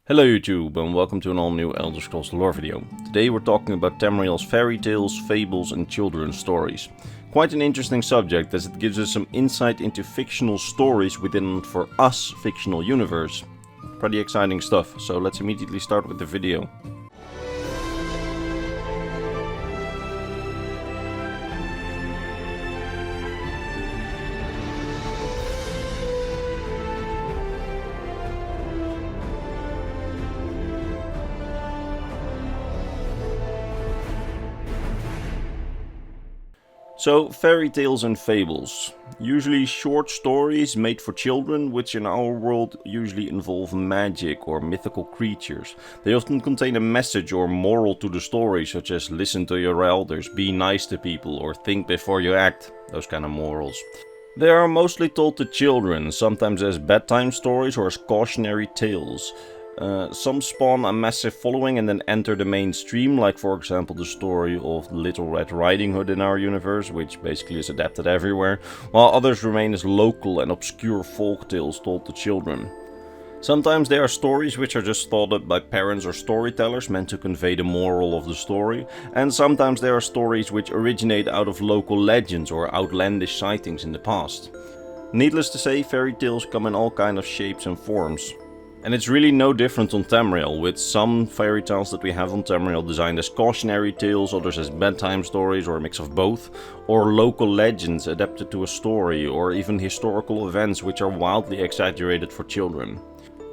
Hello YouTube and welcome to an all new Elder Scrolls lore video. Today we're talking about Tamriel's fairy tales, fables and children's stories. Quite an interesting subject as it gives us some insight into fictional stories within, for us, fictional universe. Pretty exciting stuff, so let's immediately start with the video. So, fairy tales and fables. Usually short stories made for children, which in our world usually involve magic or mythical creatures. They often contain a message or moral to the story, such as listen to your elders, be nice to people, or think before you act. Those kind of morals. They are mostly told to children, sometimes as bedtime stories or as cautionary tales. Some spawn a massive following and then enter the mainstream, like for example the story of Little Red Riding Hood in our universe, which basically is adapted everywhere, while others remain as local and obscure folk tales told to children. Sometimes they are stories which are just thought up by parents or storytellers meant to convey the moral of the story, and sometimes there are stories which originate out of local legends or outlandish sightings in the past. Needless to say, fairy tales come in all kinds of shapes and forms. And it's really no different on Tamriel, with some fairy tales that we have on Tamriel designed as cautionary tales, others as bedtime stories or a mix of both, or local legends adapted to a story, or even historical events which are wildly exaggerated for children.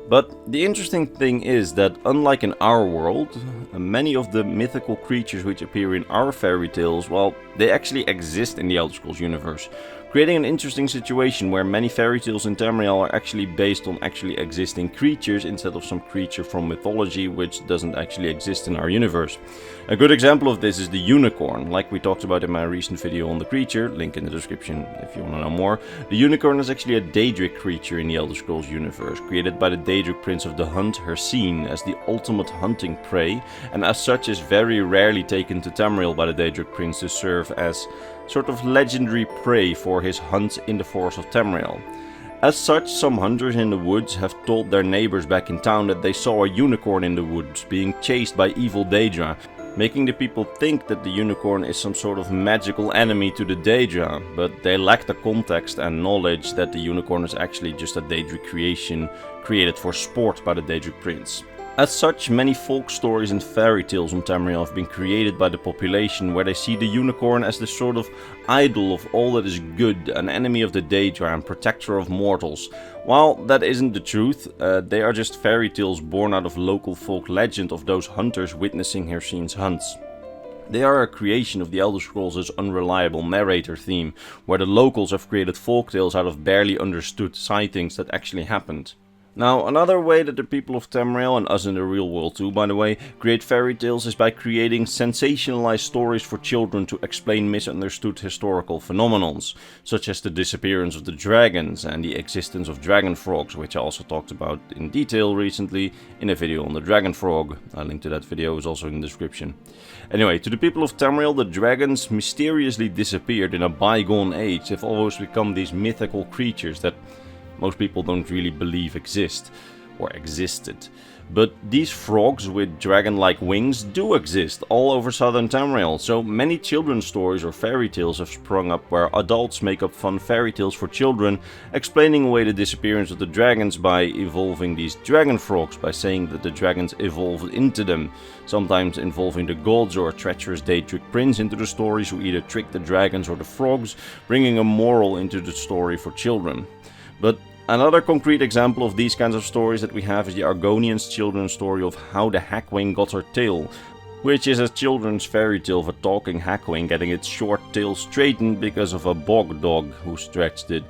But the interesting thing is that, unlike in our world, many of the mythical creatures which appear in our fairy tales, well, they actually exist in the Elder Scrolls universe, creating an interesting situation where many fairy tales in Tamriel are actually based on actually existing creatures instead of some creature from mythology which doesn't actually exist in our universe. A good example of this is the unicorn, like we talked about in my recent video on the creature, link in the description if you want to know more. The unicorn is actually a Daedric creature in the Elder Scrolls universe, created by the Daedric Prince of the Hunt, Hircine, as the ultimate hunting prey, and as such is very rarely taken to Tamriel by the Daedric Prince to serve as sort of legendary prey for his hunt in the forests of Tamriel. As such, some hunters in the woods have told their neighbors back in town that they saw a unicorn in the woods being chased by evil Daedra, making the people think that the unicorn is some sort of magical enemy to the Daedra, but they lack the context and knowledge that the unicorn is actually just a Daedric creation created for sport by the Daedric Prince. As such, many folk stories and fairy tales on Tamriel have been created by the population, where they see the unicorn as the sort of idol of all that is good, an enemy of the Daedra and protector of mortals. While that isn't the truth, they are just fairy tales born out of local folk legend of those hunters witnessing Hircine's hunts. They are a creation of the Elder Scrolls' Unreliable narrator theme, where the locals have created folk tales out of barely understood sightings that actually happened. Now, another way that the people of Tamriel, and us in the real world too by the way, create fairy tales is by creating sensationalized stories for children to explain misunderstood historical phenomenons, such as the disappearance of the dragons and the existence of dragon frogs, which I also talked about in detail recently in a video on the dragon frog. A link to that video is also in the description. Anyway, to the people of Tamriel, the dragons mysteriously disappeared in a bygone age. They've always become these mythical creatures that most people don't really believe exist or existed. But these frogs with dragon-like wings do exist all over southern Tamriel, so many children's stories or fairy tales have sprung up where adults make up fun fairy tales for children, explaining away the disappearance of the dragons by evolving these dragon frogs, by saying that the dragons evolved into them, sometimes involving the gods or a treacherous Daedric prince into the stories who either trick the dragons or the frogs, bringing a moral into the story for children. But another concrete example of these kinds of stories that we have is the Argonians' children's story of How the Hackwing Got Her Tail, which is a children's fairy tale of a talking hackwing getting its short tail straightened because of a bog dog who stretched it.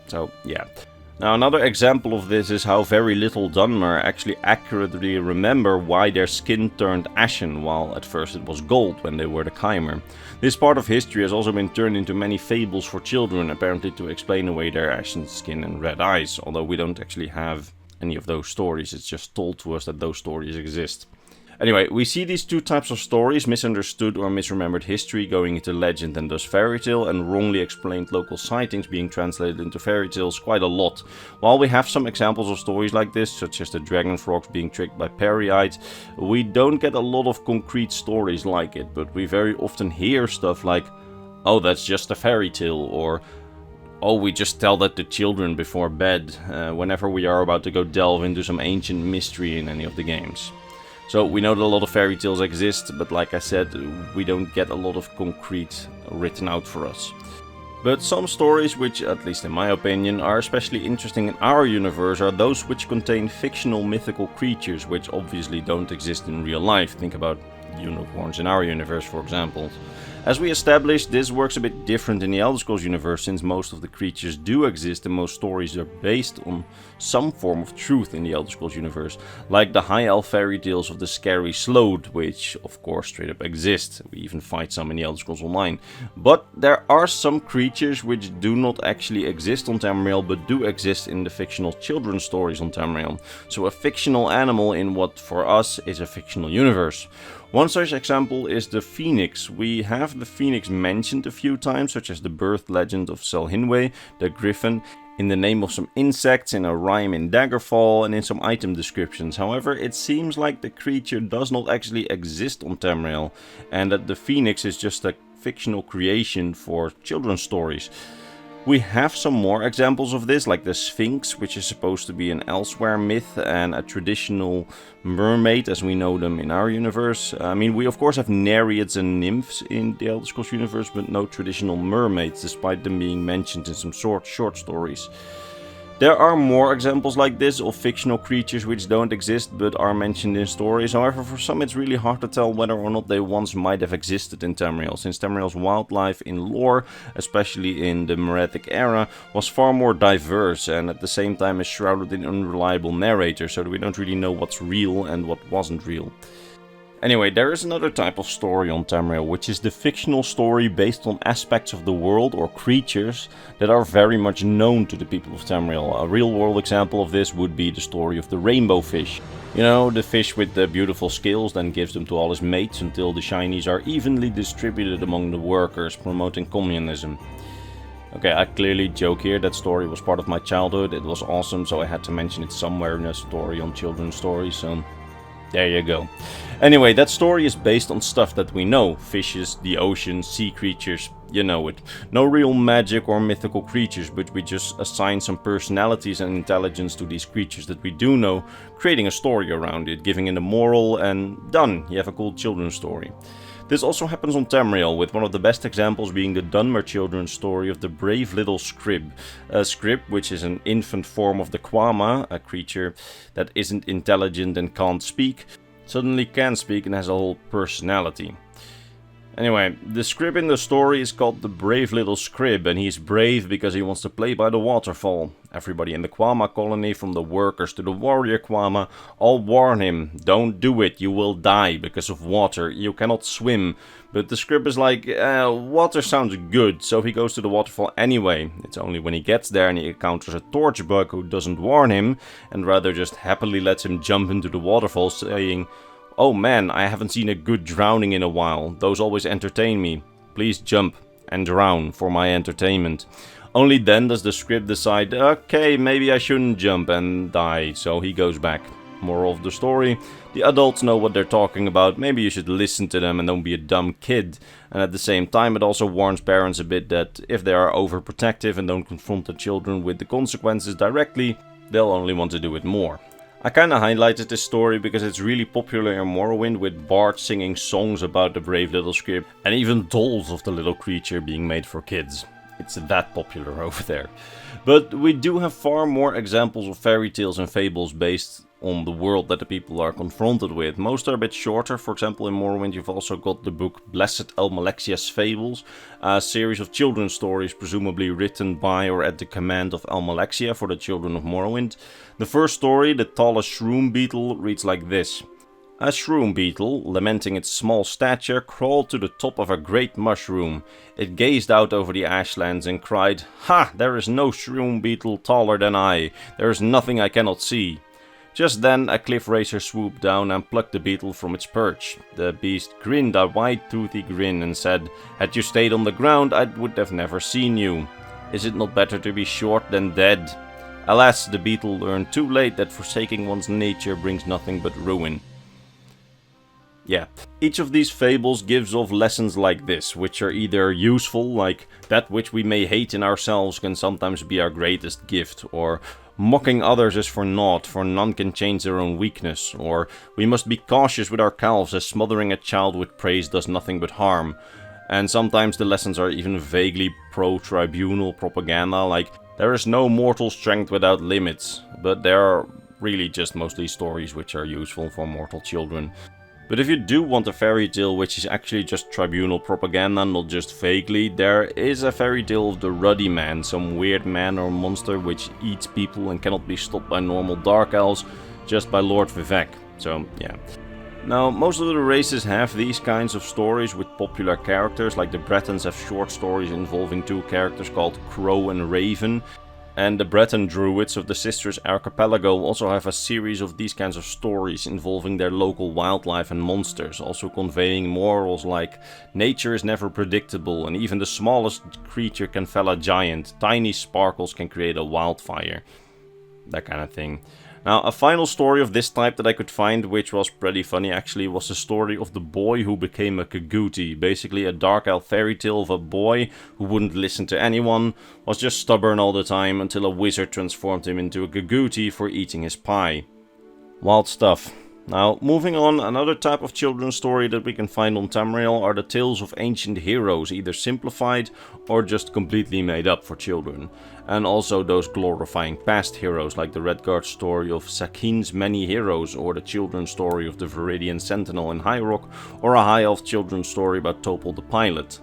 So, yeah. Now, another example of this is how very little Dunmer actually accurately remember why their skin turned ashen, while at first it was gold when they were the Chimer. This part of history has also been turned into many fables for children, apparently to explain away their ashen skin and red eyes, although we don't actually have any of those stories, it's just told to us that those stories exist. Anyway, we see these two types of stories, misunderstood or misremembered history going into legend and thus fairy tale, and wrongly explained local sightings being translated into fairy tales quite a lot. While we have some examples of stories like this, such as the dragon frogs being tricked by Periite, we don't get a lot of concrete stories like it, but we very often hear stuff like, oh, that's just a fairy tale, or oh, we just tell that to children before bed, whenever we are about to go delve into some ancient mystery in any of the games. So we know that a lot of fairy tales exist, but like I said, we don't get a lot of concrete written out for us. But some stories which, at least in my opinion, are especially interesting in our universe are those which contain fictional mythical creatures which obviously don't exist in real life. Think about unicorns in our universe, for example. As we established, this works a bit different in the Elder Scrolls universe, since most of the creatures do exist and most stories are based on some form of truth in the Elder Scrolls universe, like the High Elf fairy tales of the Scary Sload, which of course straight up exist. We even fight some in the Elder Scrolls Online. But there are some creatures which do not actually exist on Tamriel, but do exist in the fictional children's stories on Tamriel. So a fictional animal in what for us is a fictional universe. One such example is the Phoenix. We have the Phoenix mentioned a few times, such as the birth legend of Selhinwe, the Griffin, in the name of some insects, in a rhyme in Daggerfall, and in some item descriptions. However, it seems like the creature does not actually exist on Tamriel, and that the Phoenix is just a fictional creation for children's stories. We have some more examples of this, like the Sphinx, which is supposed to be an elsewhere myth and a traditional mermaid as we know them in our universe. I mean, we of course have nereids and nymphs in the Elder Scrolls universe, but no traditional mermaids, despite them being mentioned in some short stories. There are more examples like this of fictional creatures which don't exist but are mentioned in stories. However, for some it's really hard to tell whether or not they once might have existed in Tamriel, since Tamriel's wildlife in lore, especially in the Meretic era, was far more diverse and at the same time is shrouded in unreliable narrators, so that we don't really know what's real and what wasn't real. Anyway, there is another type of story on Tamriel, which is the fictional story based on aspects of the world or creatures that are very much known to the people of Tamriel. A real world example of this would be the story of the rainbow fish. You know, the fish with the beautiful scales, then gives them to all his mates until the shinies are evenly distributed among the workers, promoting communism. Okay, I clearly joke here, that story was part of my childhood, it was awesome, so I had to mention it somewhere in a story on children's stories, so there you go. Anyway, that story is based on stuff that we know. Fishes, the ocean, sea creatures, you know it. No real magic or mythical creatures, but we just assign some personalities and intelligence to these creatures that we do know, creating a story around it, giving it a moral, and done, you have a cool children's story. This also happens on Tamriel, with one of the best examples being the Dunmer children's story of the brave little Scrib. A Scrib, which is an infant form of the Quama, a creature that isn't intelligent and can't speak, suddenly can speak and has a whole personality. Anyway, the Scrib in the story is called the brave little Scrib, and he's brave because he wants to play by the waterfall. Everybody in the Quama colony, from the workers to the warrior Quama, all warn him, don't do it, you will die because of water, you cannot swim. But the Scrib is like, water sounds good, so he goes to the waterfall anyway. It's only when he gets there and he encounters a torchbug who doesn't warn him, and rather just happily lets him jump into the waterfall, saying, "Oh man, I haven't seen a good drowning in a while. Those always entertain me. Please jump and drown for my entertainment." Only then does the Scrib decide, okay, maybe I shouldn't jump and die, so he goes back. Moral of the story, the adults know what they're talking about, maybe you should listen to them and don't be a dumb kid. And at the same time it also warns parents a bit that if they are overprotective and don't confront the children with the consequences directly, they'll only want to do it more. I kinda highlighted this story because it's really popular in Morrowind, with bards singing songs about the brave little Scrib and even dolls of the little creature being made for kids. It's that popular over there. But we do have far more examples of fairy tales and fables based on the world that the people are confronted with. Most are a bit shorter. For example, in Morrowind you've also got the book Blessed Almalexia's Fables, a series of children's stories presumably written by or at the command of Almalexia for the children of Morrowind. The first story, The Tallest Shroom Beetle, reads like this. A shroom beetle, lamenting its small stature, crawled to the top of a great mushroom. It gazed out over the ashlands and cried, "Ha! There is no shroom beetle taller than I. There is nothing I cannot see." Just then, a cliff racer swooped down and plucked the beetle from its perch. The beast grinned a wide toothy grin and said, "Had you stayed on the ground, I would have never seen you. Is it not better to be short than dead?" Alas, the beetle learned too late that forsaking one's nature brings nothing but ruin. Yeah, each of these fables gives off lessons like this, which are either useful, like that which we may hate in ourselves can sometimes be our greatest gift, or mocking others is for naught, for none can change their own weakness, or we must be cautious with our calves, as smothering a child with praise does nothing but harm. And sometimes the lessons are even vaguely pro-tribunal propaganda, like there is no mortal strength without limits, but they are really just mostly stories which are useful for mortal children. But if you do want a fairy tale which is actually just tribunal propaganda, not just vaguely, there is a fairy tale of the Ruddy Man, some weird man or monster which eats people and cannot be stopped by normal dark elves, just by Lord Vivek. So yeah. Now, most of the races have these kinds of stories with popular characters, like the Bretons have short stories involving two characters called Crow and Raven. And the Breton Druids of the Sisters Archipelago also have a series of these kinds of stories involving their local wildlife and monsters, also conveying morals like nature is never predictable and even the smallest creature can fell a giant, tiny sparkles can create a wildfire, that kind of thing. Now, a final story of this type that I could find, which was pretty funny actually, was the story of the boy who became a Kaguti. Basically a dark elf fairy tale of a boy who wouldn't listen to anyone, was just stubborn all the time until a wizard transformed him into a Kaguti for eating his pie. Wild stuff. Now, moving on, another type of children's story that we can find on Tamriel are the tales of ancient heroes, either simplified or just completely made up for children. And also those glorifying past heroes, like the Redguard story of Sakin's Many Heroes, or the children's story of the Viridian Sentinel in High Rock, or a High Elf children's story about Topol the Pilot.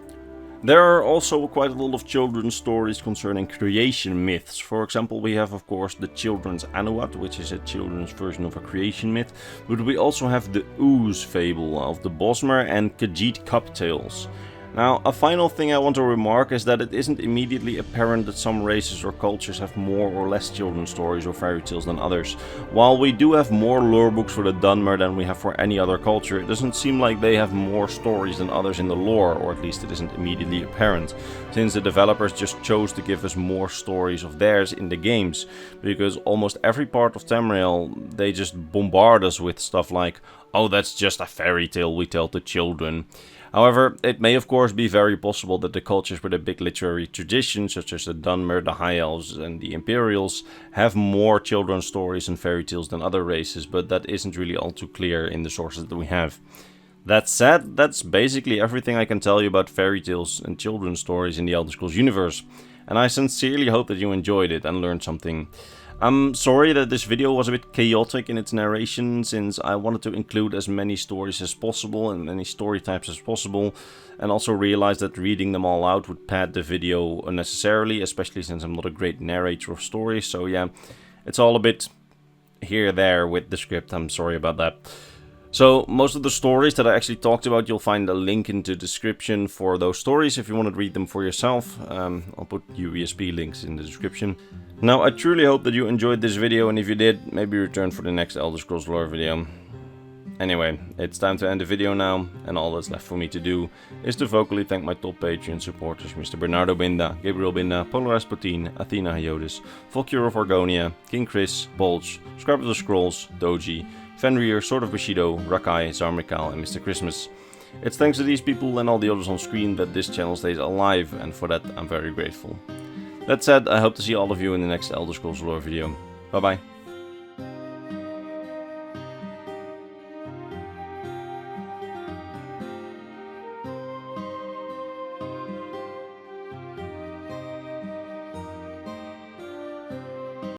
There are also quite a lot of children's stories concerning creation myths. For example, we have of course the children's Anuat, which is a children's version of a creation myth, but we also have the Ooze fable of the Bosmer and Khajiit Cup tales. Now, a final thing I want to remark is that it isn't immediately apparent that some races or cultures have more or less children's stories or fairy tales than others. While we do have more lore books for the Dunmer than we have for any other culture, it doesn't seem like they have more stories than others in the lore, or at least it isn't immediately apparent, since the developers just chose to give us more stories of theirs in the games, because almost every part of Tamriel, they just bombard us with stuff like, "Oh, that's just a fairy tale we tell to children." However, it may of course be very possible that the cultures with a big literary tradition, such as the Dunmer, the High Elves and the Imperials, have more children's stories and fairy tales than other races, but that isn't really all too clear in the sources that we have. That said, that's basically everything I can tell you about fairy tales and children's stories in the Elder Scrolls universe, and I sincerely hope that you enjoyed it and learned something. I'm sorry that this video was a bit chaotic in its narration, since I wanted to include as many stories as possible and many story types as possible, and also realized that reading them all out would pad the video unnecessarily, especially since I'm not a great narrator of stories, so yeah, it's all a bit here-there with the script, I'm sorry about that. So, most of the stories that I actually talked about, you'll find a link in the description for those stories if you want to read them for yourself. I'll put UESP links in the description. Now, I truly hope that you enjoyed this video, and if you did, maybe return for the next Elder Scrolls lore video. Anyway, it's time to end the video now, and all that's left for me to do is to vocally thank my top Patreon supporters, Mr. Bernardo Binda, Gabriel Binda, Polar Rasputin, Athena Hyotis, Volkure of Argonia, King Chris, Bolch, Scribe of the Scrolls, Doji, Fenrir, Sword of Bushido, Rakai, Zarmikal and Mr. Christmas. It's thanks to these people and all the others on screen that this channel stays alive, and for that I'm very grateful. That said, I hope to see all of you in the next Elder Scrolls lore video. Bye bye.